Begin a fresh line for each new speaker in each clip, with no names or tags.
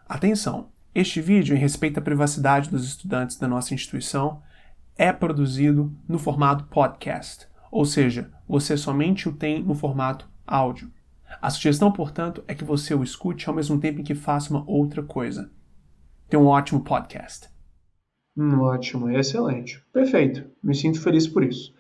Atenção! Este vídeo, em respeito à privacidade dos estudantes da nossa instituição, é produzido no formato podcast, ou seja, você somente o tem no formato áudio. A sugestão, portanto, é que você o escute ao mesmo tempo em que faça uma outra coisa. Tenha um ótimo podcast.
Ótimo, excelente. Perfeito. Me sinto feliz por isso.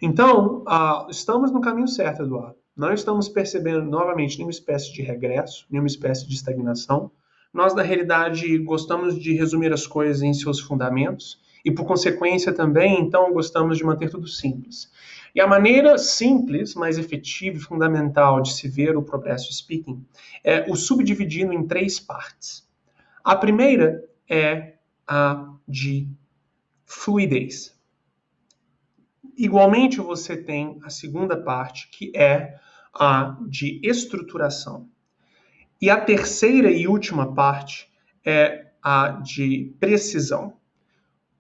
Então, estamos no caminho certo, Eduardo. Não estamos percebendo novamente nenhuma espécie de regresso, nenhuma espécie de estagnação. Nós, na realidade, gostamos de resumir as coisas em seus fundamentos e, por consequência, também, então, gostamos de manter tudo simples. E a maneira simples, mais efetiva e fundamental de se ver o progresso speaking é o subdividindo em 3 partes. A primeira é a de fluidez. Igualmente, você tem a segunda parte, que é a de estruturação. E a terceira e última parte é a de precisão.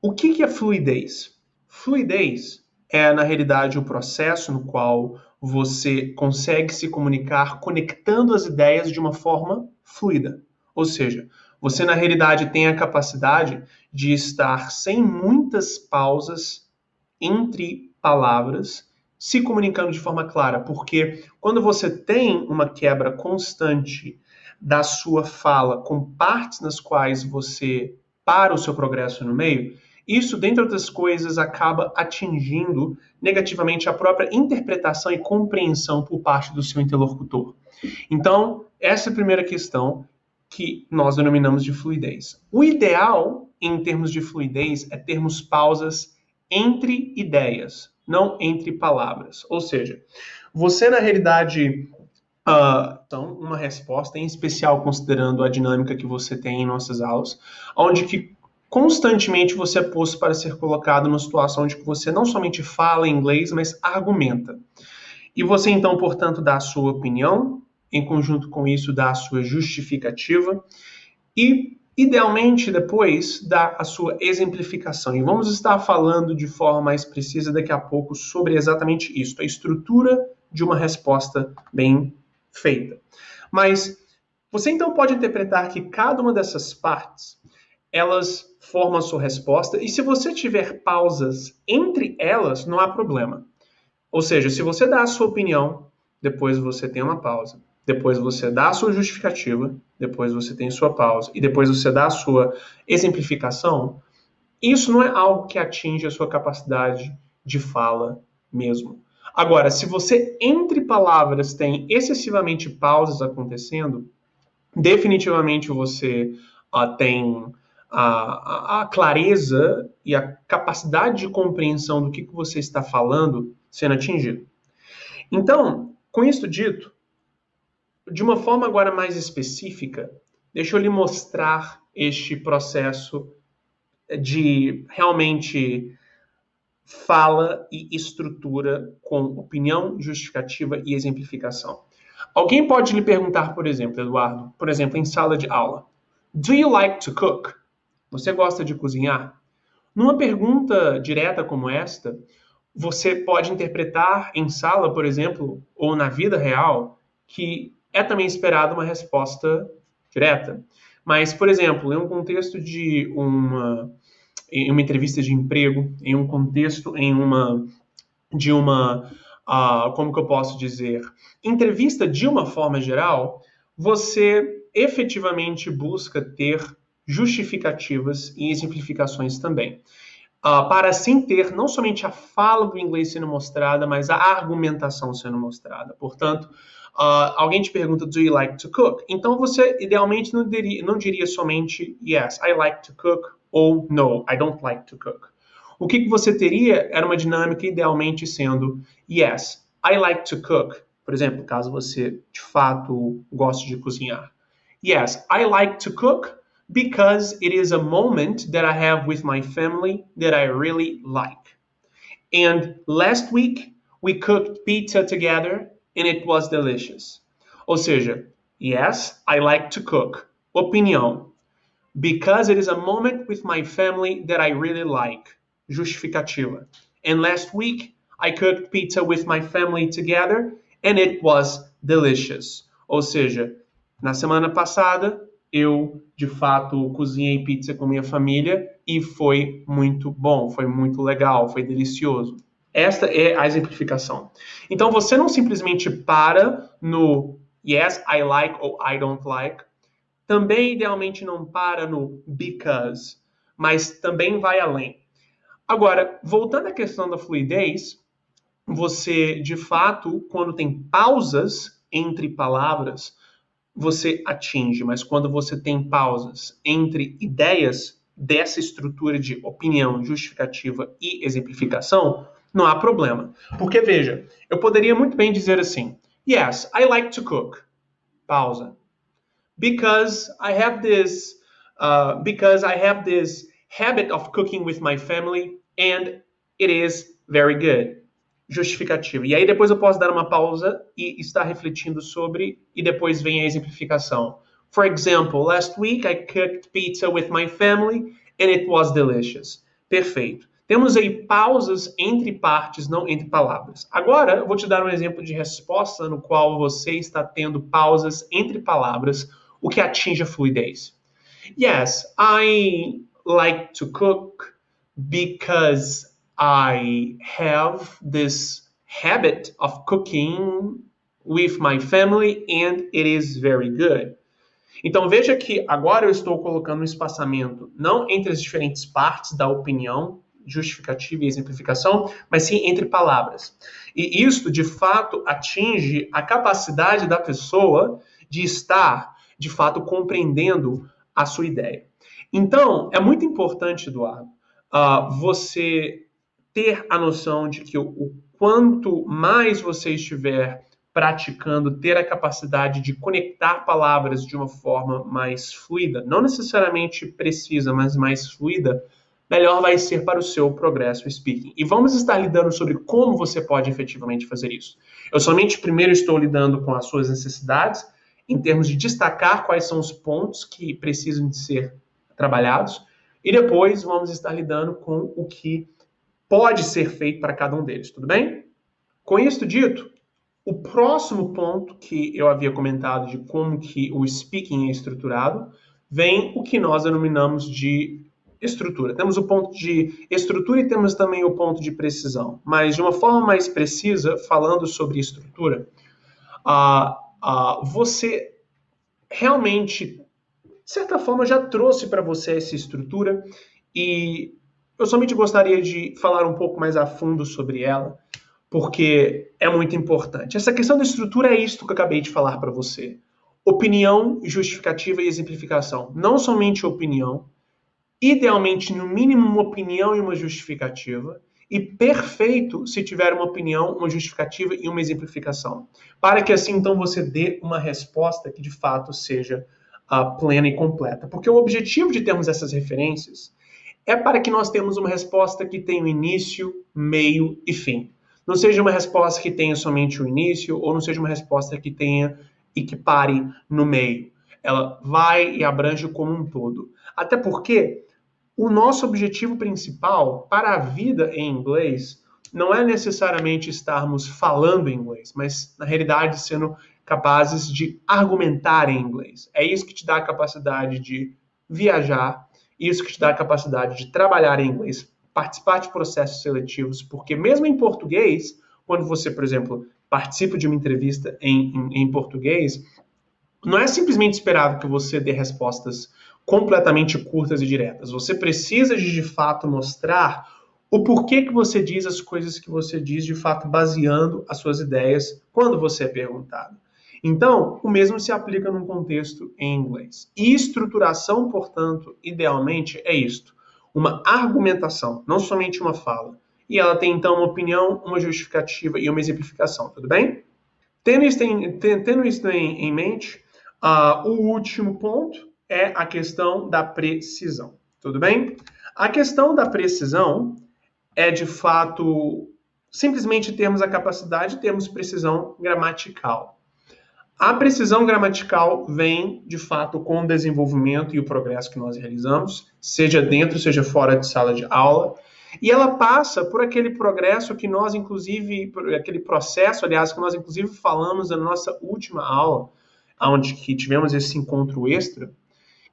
O que é fluidez? Fluidez é, na realidade, o processo no qual você consegue se comunicar conectando as ideias de uma forma fluida. Ou seja, você, na realidade, tem a capacidade de estar sem muitas pausas entre palavras, se comunicando de forma clara, porque quando você tem uma quebra constante da sua fala com partes nas quais você para o seu progresso no meio, isso, dentre outras coisas, acaba atingindo negativamente a própria interpretação e compreensão por parte do seu interlocutor. Então, essa é a primeira questão que nós denominamos de fluidez. O ideal, em termos de fluidez, é termos pausas entre ideias, não entre palavras. Ou seja, você, na realidade, uma resposta, em especial considerando a dinâmica que você tem em nossas aulas, onde que constantemente você é posto para ser colocado numa situação onde você não somente fala inglês, mas argumenta. E você, então, portanto, dá a sua opinião, em conjunto com isso, dá a sua justificativa e, idealmente, depois, dá a sua exemplificação. E vamos estar falando de forma mais precisa daqui a pouco sobre exatamente isso, a estrutura de uma resposta bem feita. Mas você, então, pode interpretar que cada uma dessas partes, elas formam a sua resposta, e se você tiver pausas entre elas, não há problema. Ou seja, se você dá a sua opinião, depois você tem uma pausa, depois você dá a sua justificativa, depois você tem sua pausa, e depois você dá a sua exemplificação, isso não é algo que atinge a sua capacidade de fala mesmo. Agora, se você, entre palavras, tem excessivamente pausas acontecendo, definitivamente você tem a clareza e a capacidade de compreensão do que você está falando sendo atingido. Então, com isso dito, de uma forma agora mais específica, deixa eu lhe mostrar este processo de realmente fala e estrutura com opinião, justificativa e exemplificação. Alguém pode lhe perguntar, por exemplo, Eduardo, por exemplo, em sala de aula, do you like to cook? Você gosta de cozinhar? Numa pergunta direta como esta, você pode interpretar em sala, por exemplo, ou na vida real, que é também esperada uma resposta direta. Mas, por exemplo, em um contexto de uma entrevista de emprego, em um contexto como que eu posso dizer, entrevista de uma forma geral, você efetivamente busca ter justificativas e exemplificações também. Para assim ter não somente a fala do inglês sendo mostrada, mas a argumentação sendo mostrada. Portanto, alguém te pergunta, do you like to cook? Então você, idealmente, não diria somente yes, I like to cook, ou no, I don't like to cook. O que você teria era uma dinâmica idealmente sendo yes, I like to cook. Por exemplo, caso você, de fato, goste de cozinhar. Yes, I like to cook because it is a moment that I have with my family that I really like. And last week, we cooked pizza together and it was delicious. Ou seja, yes, I like to cook. Opinião. Because it is a moment with my family that I really like. Justificativa. And last week, I cooked pizza with my family together and it was delicious. Ou seja, na semana passada, eu, de fato, cozinhei pizza com minha família e foi muito bom, foi muito legal, foi delicioso. Esta é a exemplificação. Então, você não simplesmente para no yes, I like ou I don't like. Também, idealmente, não para no because, mas também vai além. Agora, voltando à questão da fluidez, você, de fato, quando tem pausas entre palavras, você atinge, mas quando você tem pausas entre ideias dessa estrutura de opinião, justificativa e exemplificação, não há problema. Porque, veja, eu poderia muito bem dizer assim, yes, I like to cook. Pausa. Because I have this habit of cooking with my family and it is very good. Justificativa. E aí depois eu posso dar uma pausa e estar refletindo sobre e depois vem a exemplificação. For example, last week I cooked pizza with my family and it was delicious. Perfeito. Temos aí pausas entre partes, não entre palavras. Agora, eu vou te dar um exemplo de resposta no qual você está tendo pausas entre palavras, o que atinge a fluidez. Yes, I like to cook because I have this habit of cooking with my family and it is very good. Então veja que agora eu estou colocando um espaçamento não entre as diferentes partes da opinião, justificativa e exemplificação, mas sim entre palavras. E isto, de fato, atinge a capacidade da pessoa de estar, de fato, compreendendo a sua ideia. Então, é muito importante, Eduardo, você ter a noção de que o quanto mais você estiver praticando, ter a capacidade de conectar palavras de uma forma mais fluida, não necessariamente precisa, mas mais fluida, melhor vai ser para o seu progresso speaking. E vamos estar lidando sobre como você pode efetivamente fazer isso. Eu somente primeiro estou lidando com as suas necessidades, em termos de destacar quais são os pontos que precisam de ser trabalhados, e depois vamos estar lidando com o que pode ser feito para cada um deles, tudo bem? Com isso dito, o próximo ponto que eu havia comentado de como que o speaking é estruturado, vem o que nós denominamos de estrutura. Temos o ponto de estrutura e temos também o ponto de precisão. Mas de uma forma mais precisa, falando sobre estrutura, você realmente, de certa forma, já trouxe para você essa estrutura e eu somente gostaria de falar um pouco mais a fundo sobre ela, porque é muito importante. Essa questão da estrutura é isto que eu acabei de falar para você. Opinião, justificativa e exemplificação. Não somente opinião, idealmente, no mínimo, uma opinião e uma justificativa, e perfeito se tiver uma opinião, uma justificativa e uma exemplificação, para que assim, então, você dê uma resposta que, de fato, seja plena e completa. Porque o objetivo de termos essas referências é para que nós tenhamos uma resposta que tenha um início, meio e fim. Não seja uma resposta que tenha somente o início, ou não seja uma resposta que tenha e que pare no meio. Ela vai e abrange como um todo. Até porque o nosso objetivo principal para a vida em inglês não é necessariamente estarmos falando inglês, mas, na realidade, sendo capazes de argumentar em inglês. É isso que te dá a capacidade de viajar, isso que te dá a capacidade de trabalhar em inglês, participar de processos seletivos, porque mesmo em português, quando você, por exemplo, participa de uma entrevista em português, não é simplesmente esperado que você dê respostas completamente curtas e diretas. Você precisa de fato mostrar o porquê que você diz as coisas que você diz, de fato baseando as suas ideias quando você é perguntado. Então, o mesmo se aplica num contexto em inglês. E estruturação, portanto, idealmente é isto. Uma argumentação, não somente uma fala. E ela tem, então, uma opinião, uma justificativa e uma exemplificação, tudo bem? Tendo isso em mente, o último ponto é a questão da precisão, tudo bem? A questão da precisão é, de fato, simplesmente termos a capacidade de termos precisão gramatical. A precisão gramatical vem, de fato, com o desenvolvimento e o progresso que nós realizamos, seja dentro, seja fora de sala de aula, e ela passa por aquele progresso que nós, inclusive, aquele processo, aliás, que nós, inclusive, falamos na nossa última aula, onde que tivemos esse encontro extra,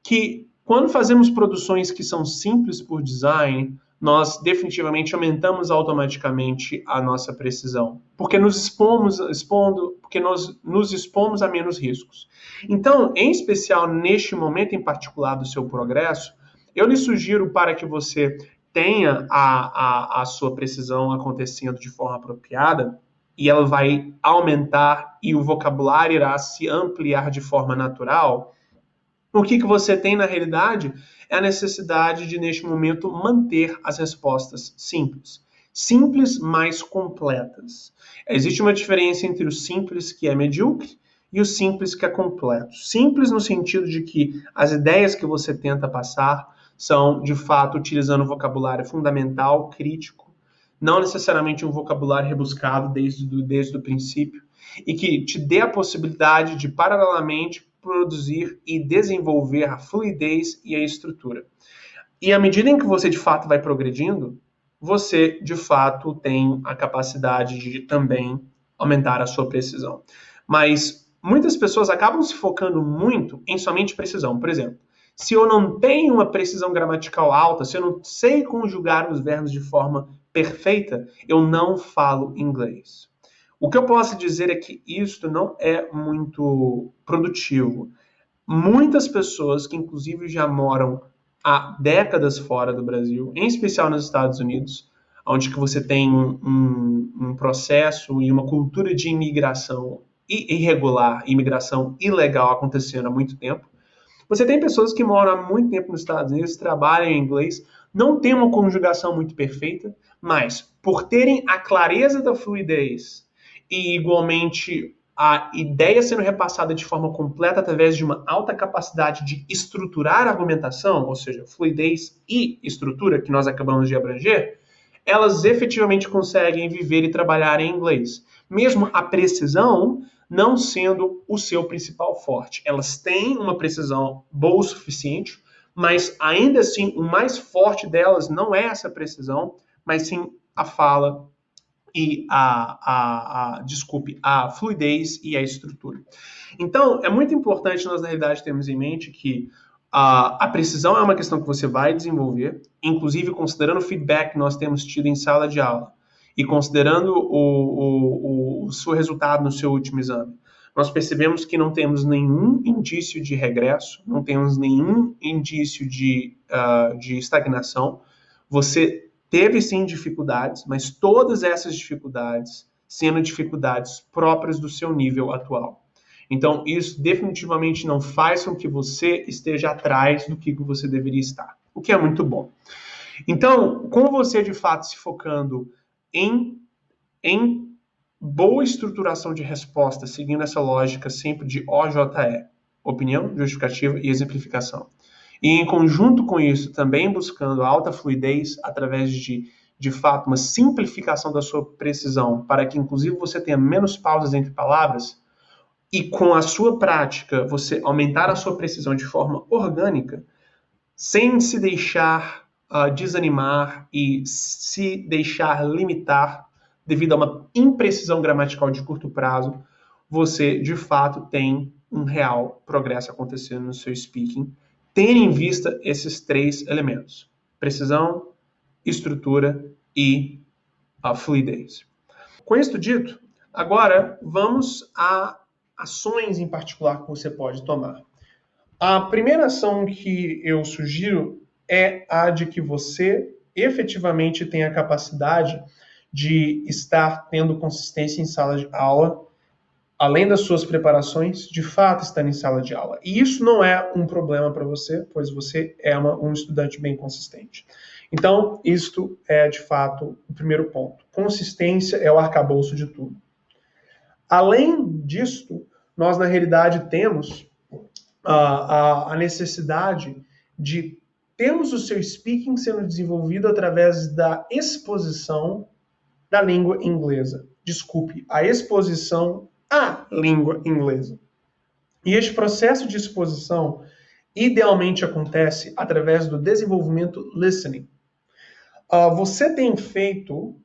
que quando fazemos produções que são simples por design, nós definitivamente aumentamos automaticamente a nossa precisão, porque nós nos expomos a menos riscos. Então, em especial neste momento em particular do seu progresso, eu lhe sugiro para que você tenha a sua precisão acontecendo de forma apropriada, e ela vai aumentar e o vocabulário irá se ampliar de forma natural. O que você tem na realidade é a necessidade de, neste momento, manter as respostas simples. Simples, mas completas. Existe uma diferença entre o simples, que é medíocre, e o simples, que é completo. Simples no sentido de que as ideias que você tenta passar são, de fato, utilizando um vocabulário fundamental, crítico, não necessariamente um vocabulário rebuscado desde o princípio, e que te dê a possibilidade de, paralelamente, produzir e desenvolver a fluidez e a estrutura. E à medida em que você, de fato, vai progredindo, você, de fato, tem a capacidade de também aumentar a sua precisão. Mas muitas pessoas acabam se focando muito em somente precisão. Por exemplo, se eu não tenho uma precisão gramatical alta, se eu não sei conjugar os verbos de forma perfeita, eu não falo inglês. O que eu posso dizer é que isto não é muito produtivo. Muitas pessoas que, inclusive, já moram há décadas fora do Brasil, em especial nos Estados Unidos, onde que você tem um processo e uma cultura de imigração irregular, imigração ilegal acontecendo há muito tempo. Você tem pessoas que moram há muito tempo nos Estados Unidos, trabalham em inglês, não têm uma conjugação muito perfeita, mas por terem a clareza da fluidez e, igualmente, a ideia sendo repassada de forma completa através de uma alta capacidade de estruturar a argumentação, ou seja, fluidez e estrutura, que nós acabamos de abranger, elas efetivamente conseguem viver e trabalhar em inglês. Mesmo a precisão não sendo o seu principal forte. Elas têm uma precisão boa o suficiente, mas ainda assim o mais forte delas não é essa precisão, mas sim a fala e a fluidez e a estrutura. Então, é muito importante nós, na realidade, termos em mente que a precisão é uma questão que você vai desenvolver, inclusive considerando o feedback que nós temos tido em sala de aula e considerando o seu resultado no seu último exame. Nós percebemos que não temos nenhum indício de regresso, não temos nenhum indício de estagnação. Você teve sim dificuldades, mas todas essas dificuldades sendo dificuldades próprias do seu nível atual. Então, isso definitivamente não faz com que você esteja atrás do que você deveria estar, o que é muito bom. Então, com você de fato se focando em boa estruturação de resposta, seguindo essa lógica sempre de OJE, opinião, justificativa e exemplificação. E em conjunto com isso, também buscando alta fluidez através de fato, uma simplificação da sua precisão, para que inclusive você tenha menos pausas entre palavras, e com a sua prática você aumentar a sua precisão de forma orgânica, sem se deixar desanimar e se deixar limitar devido a uma imprecisão gramatical de curto prazo, você de fato tem um real progresso acontecendo no seu speaking, tendo em vista esses três elementos: precisão, estrutura e a fluidez. Com isso dito, agora vamos a ações em particular que você pode tomar. A primeira ação que eu sugiro é a de que você efetivamente tenha a capacidade de estar tendo consistência em sala de aula, além das suas preparações, de fato estar em sala de aula. E isso não é um problema para você, pois você é um estudante bem consistente. Então, isto é, de fato, o primeiro ponto. Consistência é o arcabouço de tudo. Além disto, nós, na realidade, temos a necessidade de termos o seu speaking sendo desenvolvido através da exposição da língua inglesa. Desculpe, a exposição à língua inglesa. E este processo de exposição idealmente acontece através do desenvolvimento listening. Você tem feito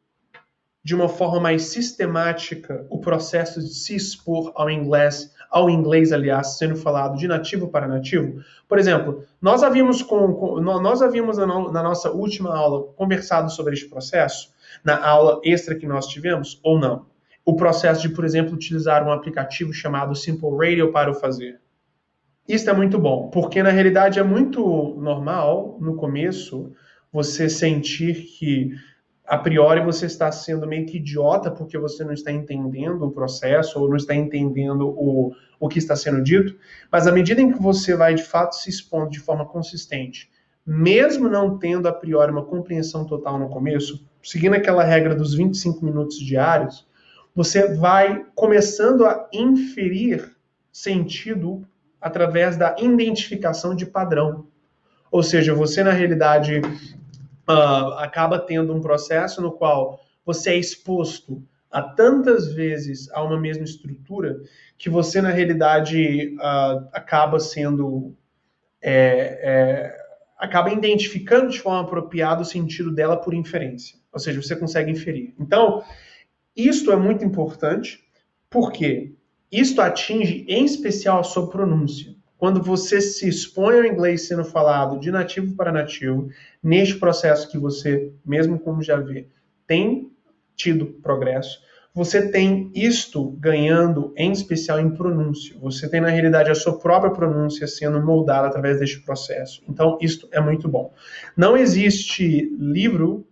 de uma forma mais sistemática o processo de se expor ao inglês, aliás, sendo falado de nativo para nativo? Por exemplo, nós havíamos na nossa última aula conversado sobre este processo, na aula extra que nós tivemos, ou não? O processo de, por exemplo, utilizar um aplicativo chamado Simple Radio para o fazer. Isso é muito bom, porque na realidade é muito normal, no começo, você sentir que a priori você está sendo meio que idiota porque você não está entendendo o processo ou não está entendendo o que está sendo dito, mas à medida em que você vai de fato se expondo de forma consistente, mesmo não tendo a priori uma compreensão total no começo, seguindo aquela regra dos 25 minutos diários, você vai começando a inferir sentido através da identificação de padrão. Ou seja, você na realidade acaba tendo um processo no qual você é exposto a tantas vezes a uma mesma estrutura que você, na realidade, acaba sendo... acaba identificando de forma apropriada o sentido dela por inferência. Ou seja, você consegue inferir. Então, isto é muito importante porque isto atinge, em especial, a sua pronúncia. Quando você se expõe ao inglês sendo falado de nativo para nativo, neste processo que você, mesmo como já vê, tem tido progresso, você tem isto ganhando, em especial, em pronúncia. Você tem, na realidade, a sua própria pronúncia sendo moldada através deste processo. Então, isto é muito bom. Não existe livro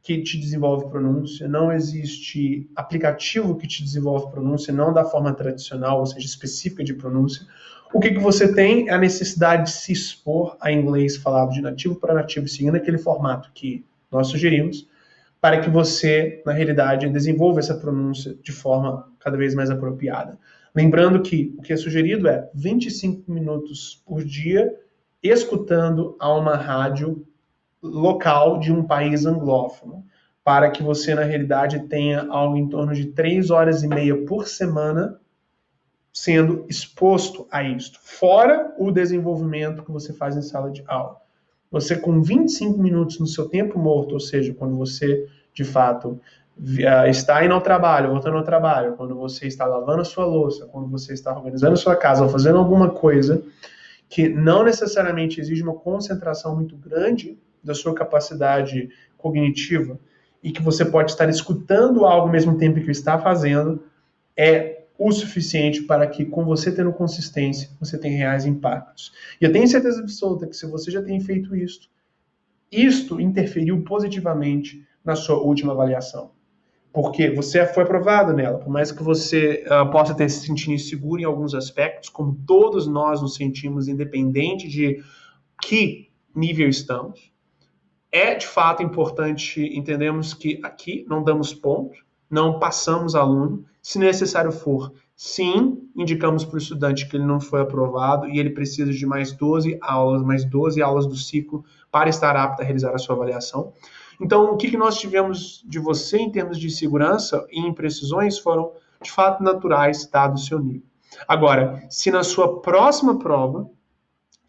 que te desenvolve pronúncia, não existe aplicativo que te desenvolve pronúncia, não da forma tradicional, ou seja, específica de pronúncia. O que você tem é a necessidade de se expor a inglês falado de nativo para nativo, seguindo aquele formato que nós sugerimos, para que você, na realidade, desenvolva essa pronúncia de forma cada vez mais apropriada. Lembrando que o que é sugerido é 25 minutos por dia, escutando a uma rádio local de um país anglófono, para que você, na realidade, tenha algo em torno de 3 horas e meia por semana sendo exposto a isto, fora o desenvolvimento que você faz em sala de aula. Você, com 25 minutos no seu tempo morto, ou seja, quando você, de fato, está indo ao trabalho, voltando ao trabalho, quando você está lavando a sua louça, quando você está organizando a sua casa, ou fazendo alguma coisa que não necessariamente exige uma concentração muito grande da sua capacidade cognitiva e que você pode estar escutando algo ao mesmo tempo que está fazendo, é o suficiente para que, com você tendo consistência, você tenha reais impactos. E eu tenho certeza absoluta que se você já tem feito isto interferiu positivamente na sua última avaliação. Porque você foi aprovado nela, por mais que você possa ter se sentido inseguro em alguns aspectos, como todos nós nos sentimos, independente de que nível estamos, é de fato importante entendermos que aqui não damos ponto, não passamos aluno, se necessário for, sim, indicamos para o estudante que ele não foi aprovado e ele precisa de mais 12 aulas do ciclo para estar apto a realizar a sua avaliação. Então, o que nós tivemos de você em termos de segurança e imprecisões foram, de fato, naturais, dado o seu nível. Agora, se na sua próxima prova,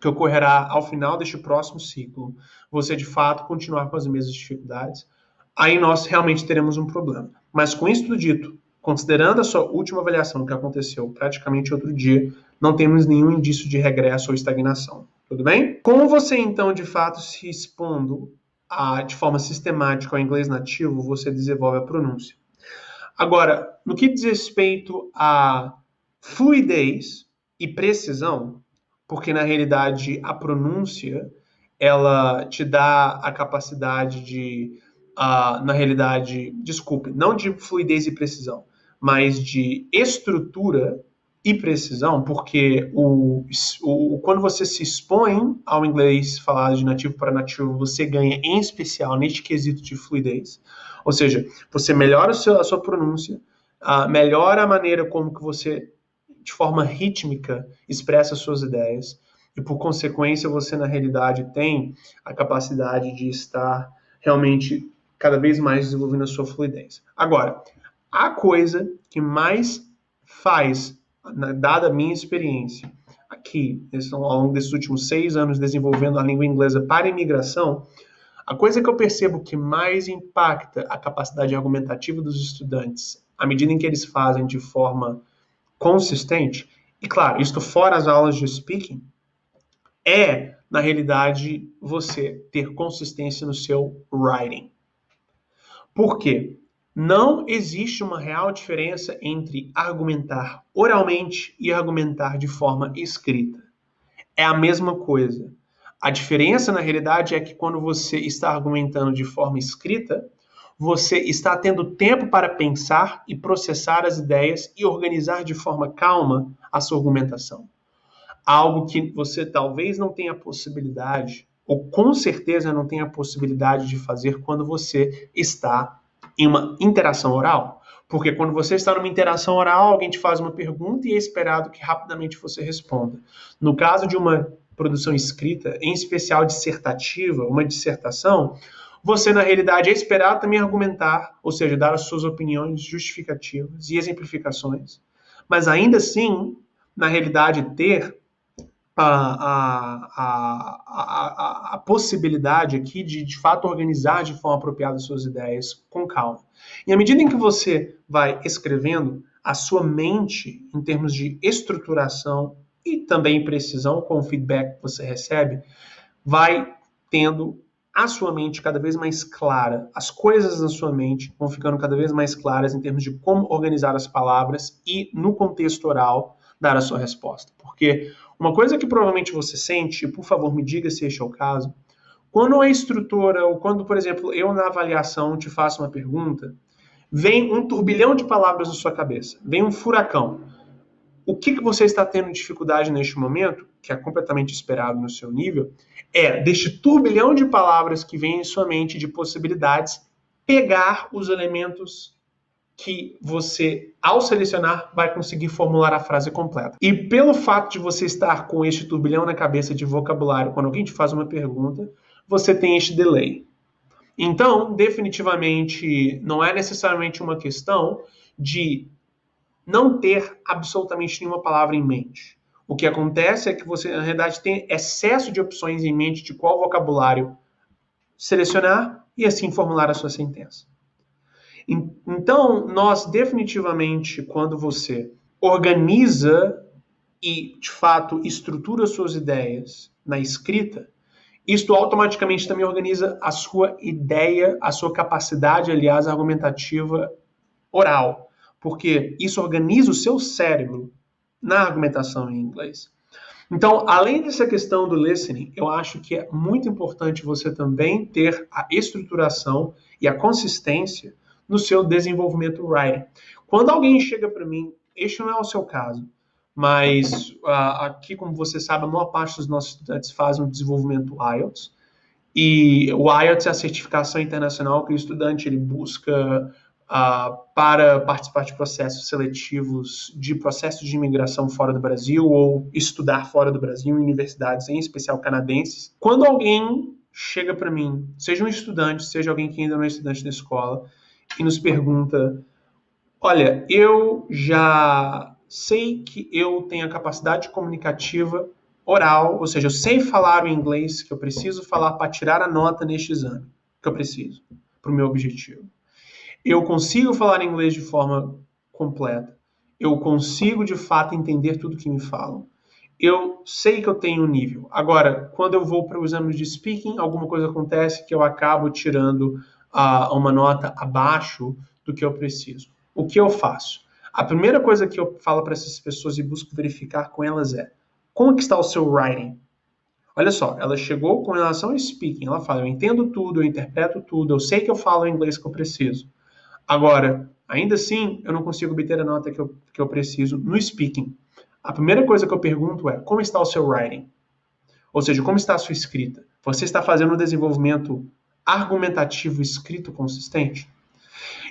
que ocorrerá ao final deste próximo ciclo, você, de fato, continuar com as mesmas dificuldades, aí nós realmente teremos um problema. Mas com isso tudo dito, considerando a sua última avaliação que aconteceu praticamente outro dia, não temos nenhum indício de regresso ou estagnação. Tudo bem? Como você, então, de fato, se expondo de forma sistemática ao inglês nativo, você desenvolve a pronúncia. Agora, no que diz respeito a fluidez e precisão, porque na realidade a pronúncia, ela te dá a capacidade de, na realidade, não de fluidez e precisão, mas de estrutura e precisão, porque quando você se expõe ao inglês falado de nativo para nativo, você ganha, em especial, neste quesito de fluidez. Ou seja, você melhora a sua pronúncia, melhora a maneira como que você, de forma rítmica, expressa suas ideias, e por consequência, você, na realidade, tem a capacidade de estar realmente cada vez mais desenvolvendo a sua fluidez. Agora, a coisa que mais faz, dada a minha experiência aqui, ao longo desses últimos 6 anos desenvolvendo a língua inglesa para imigração, A coisa que eu percebo que mais impacta a capacidade argumentativa dos estudantes, à medida em que eles fazem de forma consistente, e claro, isto fora as aulas de speaking, é, na realidade, você ter consistência no seu writing. Por quê? Não existe uma real diferença entre argumentar oralmente e argumentar de forma escrita. É a mesma coisa. A diferença, na realidade, é que quando você está argumentando de forma escrita, você está tendo tempo para pensar e processar as ideias e organizar de forma calma a sua argumentação. Algo que você talvez não tenha possibilidade, ou com certeza não tenha possibilidade de fazer quando você está em uma interação oral. Porque quando você está numa interação oral, alguém te faz uma pergunta e é esperado que rapidamente você responda. No caso de uma produção escrita, em especial dissertativa, uma dissertação, você, na realidade, é esperado também argumentar, ou seja, dar as suas opiniões justificativas e exemplificações, mas ainda assim, na realidade, ter a possibilidade aqui de fato organizar de forma apropriada as suas ideias com calma. E à medida em que você vai escrevendo, a sua mente, em termos de estruturação e também precisão com o feedback que você recebe, vai tendo a sua mente cada vez mais clara. As coisas na sua mente vão ficando cada vez mais claras em termos de como organizar as palavras e, no contexto oral, dar a sua resposta. Porque uma coisa que provavelmente você sente, e por favor me diga se este é o caso, quando a instrutora, ou quando, por exemplo, eu na avaliação te faço uma pergunta, vem um turbilhão de palavras na sua cabeça, vem um furacão. O que você está tendo dificuldade neste momento, que é completamente esperado no seu nível, é, deste turbilhão de palavras que vem em sua mente de possibilidades, pegar os elementos que você, ao selecionar, vai conseguir formular a frase completa. E pelo fato de você estar com este turbilhão na cabeça de vocabulário, quando alguém te faz uma pergunta, você tem este delay. Então, definitivamente, não é necessariamente uma questão de não ter absolutamente nenhuma palavra em mente. O que acontece é que você, na realidade, tem excesso de opções em mente de qual vocabulário selecionar e assim formular a sua sentença. Então, nós definitivamente, quando você organiza e, de fato, estrutura suas ideias na escrita, isto automaticamente também organiza a sua ideia, a sua capacidade, aliás, argumentativa oral, porque isso organiza o seu cérebro na argumentação em inglês. Então, além dessa questão do listening, eu acho que é muito importante você também ter a estruturação e a consistência no seu desenvolvimento writing. Quando alguém chega para mim, este não é o seu caso, mas aqui, como você sabe, a maior parte dos nossos estudantes fazem um desenvolvimento IELTS, e o IELTS é a certificação internacional que o estudante ele busca para participar de processos seletivos, de processos de imigração fora do Brasil ou estudar fora do Brasil em universidades, em especial canadenses. Quando alguém chega para mim, seja um estudante, seja alguém que ainda não é estudante da escola, e nos pergunta, olha, eu já sei que eu tenho a capacidade comunicativa oral, ou seja, eu sei falar o inglês que eu preciso falar para tirar a nota neste exame, que eu preciso, para o meu objetivo. Eu consigo falar inglês de forma completa. Eu consigo, de fato, entender tudo que me falam. Eu sei que eu tenho um nível. Agora, quando eu vou para o exame de speaking, alguma coisa acontece que eu acabo tirando uma nota abaixo do que eu preciso. O que eu faço? A primeira coisa que eu falo para essas pessoas e busco verificar com elas é: como que está o seu writing? Olha só, ela chegou com relação ao speaking, ela fala, eu entendo tudo, eu interpreto tudo, eu sei que eu falo o inglês que eu preciso. Agora, ainda assim, eu não consigo obter a nota que eu preciso no speaking. A primeira coisa que eu pergunto é, como está o seu writing? Ou seja, como está a sua escrita? Você está fazendo um desenvolvimento argumentativo escrito consistente?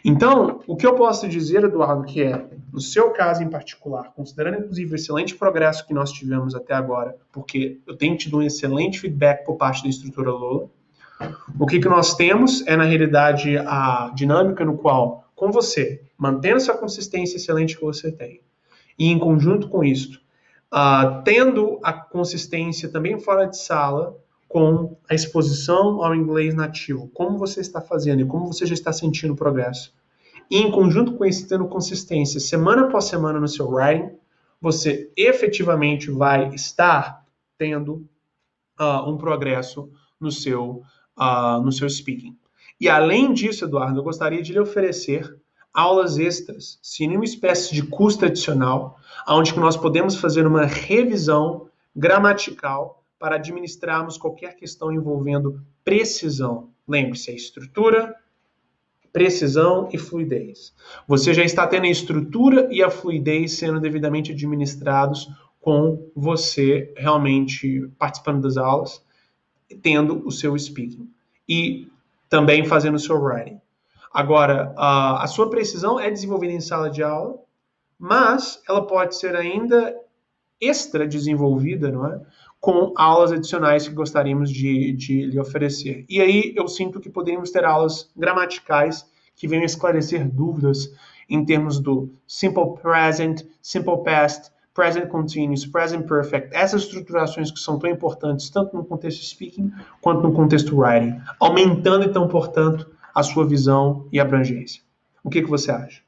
Então, o que eu posso dizer, Eduardo, que é, no seu caso em particular, considerando inclusive o excelente progresso que nós tivemos até agora, porque eu tenho tido um excelente feedback por parte da instrutora Lola, o que nós temos é, na realidade, a dinâmica no qual, com você, mantendo essa consistência excelente que você tem, e em conjunto com isso, tendo a consistência também fora de sala, com a exposição ao inglês nativo, como você está fazendo e como você já está sentindo o progresso. E em conjunto com isso, tendo consistência semana após semana no seu writing, você efetivamente vai estar tendo um progresso no seu speaking. E além disso, Eduardo, eu gostaria de lhe oferecer aulas extras, sim, uma espécie de custo adicional, onde nós podemos fazer uma revisão gramatical para administrarmos qualquer questão envolvendo precisão. Lembre-se, a estrutura, precisão e fluidez. Você já está tendo a estrutura e a fluidez sendo devidamente administrados com você realmente participando das aulas, tendo o seu speaking e também fazendo o seu writing. Agora, a sua precisão é desenvolvida em sala de aula, mas ela pode ser ainda extra desenvolvida, não é? Com aulas adicionais que gostaríamos de lhe oferecer. E aí eu sinto que poderíamos ter aulas gramaticais que venham esclarecer dúvidas em termos do simple present, simple past, present continuous, present perfect, essas estruturações que são tão importantes tanto no contexto speaking quanto no contexto writing, aumentando então, portanto, a sua visão e abrangência. O que você acha?